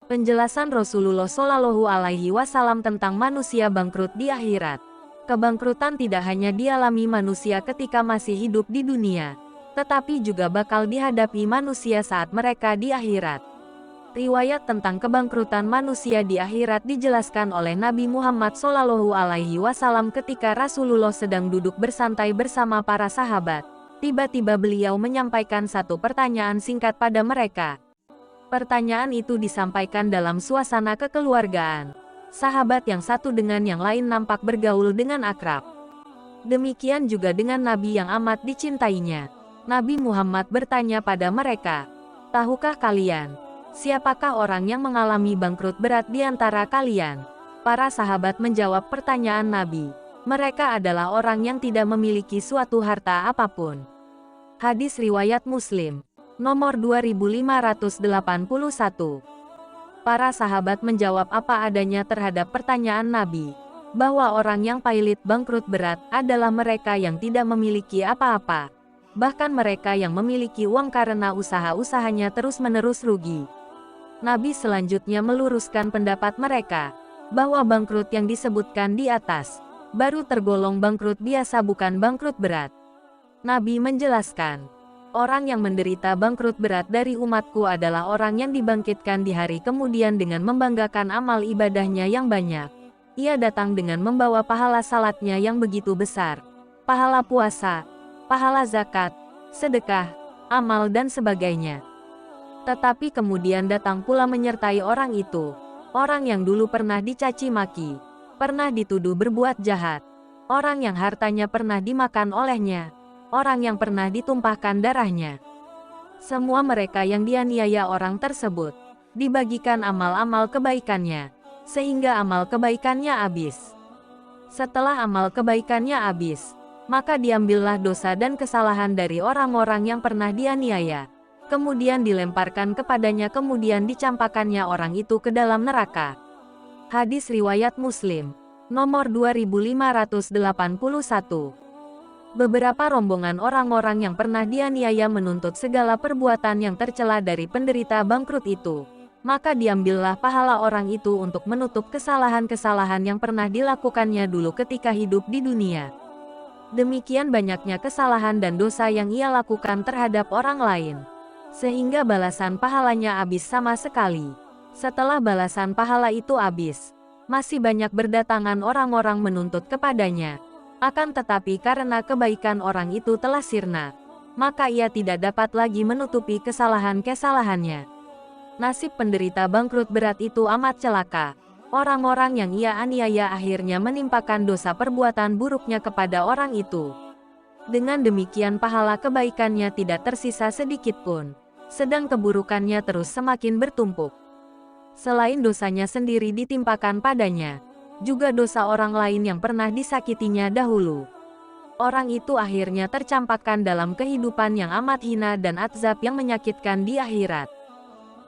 Penjelasan Rasulullah Shallallahu Alaihi Wasallam tentang manusia bangkrut di akhirat. Kebangkrutan tidak hanya dialami manusia ketika masih hidup di dunia, tetapi juga bakal dihadapi manusia saat mereka di akhirat. Riwayat tentang kebangkrutan manusia di akhirat dijelaskan oleh Nabi Muhammad Shallallahu Alaihi Wasallam ketika Rasulullah sedang duduk bersantai bersama para sahabat. Tiba-tiba beliau menyampaikan satu pertanyaan singkat pada mereka. Pertanyaan itu disampaikan dalam suasana kekeluargaan. Sahabat yang satu dengan yang lain nampak bergaul dengan akrab. Demikian juga dengan Nabi yang amat dicintainya. Nabi Muhammad bertanya pada mereka, "Tahukah kalian, siapakah orang yang mengalami bangkrut berat di antara kalian?" Para sahabat menjawab pertanyaan Nabi. Mereka adalah orang yang tidak memiliki suatu harta apapun. Hadis riwayat Muslim, nomor 2581. Para sahabat menjawab apa adanya terhadap pertanyaan Nabi, bahwa orang yang pailit bangkrut berat adalah mereka yang tidak memiliki apa-apa. Bahkan mereka yang memiliki uang karena usaha-usahanya terus-menerus rugi. Nabi selanjutnya meluruskan pendapat mereka, bahwa bangkrut yang disebutkan di atas, baru tergolong bangkrut biasa bukan bangkrut berat. Nabi menjelaskan, orang yang menderita bangkrut berat dari umatku adalah orang yang dibangkitkan di hari kemudian dengan membanggakan amal ibadahnya yang banyak. Ia datang dengan membawa pahala salatnya yang begitu besar, pahala puasa, pahala zakat, sedekah, amal dan sebagainya. Tetapi kemudian datang pula menyertai orang itu, orang yang dulu pernah dicaci maki, pernah dituduh berbuat jahat, orang yang hartanya pernah dimakan olehnya, orang yang pernah ditumpahkan darahnya. Semua mereka yang dianiaya orang tersebut, dibagikan amal-amal kebaikannya, sehingga amal kebaikannya habis. Setelah amal kebaikannya habis, maka diambillah dosa dan kesalahan dari orang-orang yang pernah dianiaya, kemudian dilemparkan kepadanya kemudian dicampakkannya orang itu ke dalam neraka. Hadis riwayat Muslim, nomor 2581. Beberapa rombongan orang-orang yang pernah dianiaya menuntut segala perbuatan yang tercela dari penderita bangkrut itu. Maka diambillah pahala orang itu untuk menutup kesalahan-kesalahan yang pernah dilakukannya dulu ketika hidup di dunia. Demikian banyaknya kesalahan dan dosa yang ia lakukan terhadap orang lain, sehingga balasan pahalanya habis sama sekali. Setelah balasan pahala itu habis, masih banyak berdatangan orang-orang menuntut kepadanya. Akan tetapi karena kebaikan orang itu telah sirna, maka ia tidak dapat lagi menutupi kesalahan-kesalahannya. Nasib penderita bangkrut berat itu amat celaka. Orang-orang yang ia aniaya akhirnya menimpakan dosa perbuatan buruknya kepada orang itu. Dengan demikian pahala kebaikannya tidak tersisa sedikit pun, sedang keburukannya terus semakin bertumpuk. Selain dosanya sendiri ditimpakan padanya, juga dosa orang lain yang pernah disakitinya dahulu. Orang itu akhirnya tercampakkan dalam kehidupan yang amat hina dan azab yang menyakitkan di akhirat.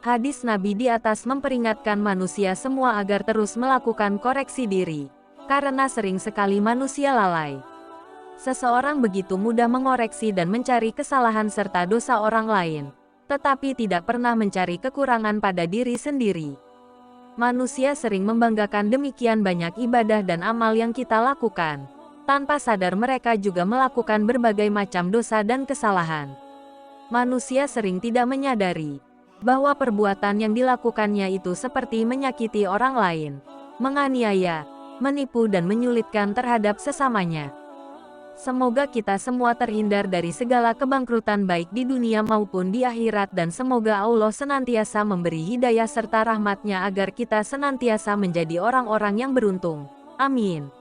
Hadis Nabi di atas memperingatkan manusia semua agar terus melakukan koreksi diri, karena sering sekali manusia lalai. Seseorang begitu mudah mengoreksi dan mencari kesalahan serta dosa orang lain, tetapi tidak pernah mencari kekurangan pada diri sendiri. Manusia sering membanggakan demikian banyak ibadah dan amal yang kita lakukan. Tanpa sadar mereka juga melakukan berbagai macam dosa dan kesalahan. Manusia sering tidak menyadari bahwa perbuatan yang dilakukannya itu seperti menyakiti orang lain, menganiaya, menipu dan menyulitkan terhadap sesamanya. Semoga kita semua terhindar dari segala kebangkrutan baik di dunia maupun di akhirat dan semoga Allah senantiasa memberi hidayah serta rahmat-Nya agar kita senantiasa menjadi orang-orang yang beruntung. Amin.